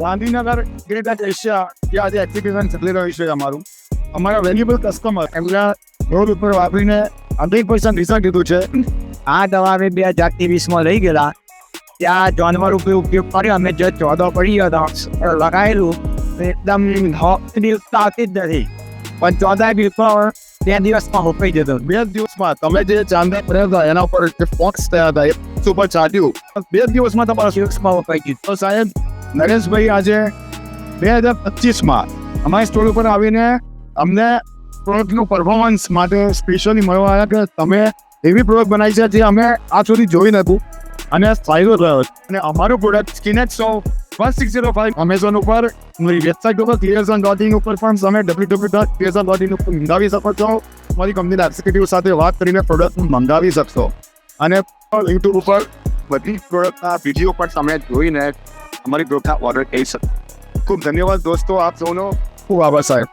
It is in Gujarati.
ગાંધીનગર ગ્રેટ એશિયા જે આજે એક્ઝિબિશન ચાલી રહ્યું છે અમારા વેલ્યુબલ કસ્ટમર એમના રોડ ઉપર વાપરીને 100% રિઝલ્ટ દીધું છે. આ દવા અમે 2020 લઈ ગયેલા, ત્યાં જાનવર ઉપયોગ કર્યો. અમે જે 14 પડી હતા લગાવેલું એકદમ દિવસ આવતી જ નથી, પણ 14 દિવસ 2 દિવસમાં હોપાઈ જતો. 2 દિવસમાં તમે જે ચાંદા પડ્યા હતા એના ઉપર જે ફોક્સ થયા હતા એ સુપર ચાટ્યું 2 દિવસમાં તમારા દિવસમાં હોપાઈ ગયું. તો સાહેબ નરેશભાઈ આજે 2025માં અમારી સ્ટોર ઉપર આવીને અમને પ્રોડક્ટનું પરફોર્મન્સ માટે સ્પેશિયલી મળવા આવ્યા કે તમે એવી પ્રોડક્ટ બનાવી છે જે અમે આ સુધી જોઈ નહોતું અને ફાયદો થયો. અને અમારું પ્રોડક્ટ સ્કિનેટ સો 1605 અમેઝોન ઉપર, મારી વેબસાઇટ ઉપર clearzone.in ઉપર પણ તમે www.clearzone.in ઉપર મંગાવી શકો છો. અમારી કંપનીના એક્ઝિક્યુટિવ સાથે વાત કરીને પ્રોડક્ટ મંગાવી શકશો. અને યુટ્યુબ ઉપર બધી પ્રોડક્ટના વિડીયો પણ તમે જોઈને અમારી પ્રોડક્ટના ઓર્ડર કરી શકો. ખૂબ ધન્યવાદ દોસ્તો, આપ સૌનો ખૂબ આભાર સાહેબ.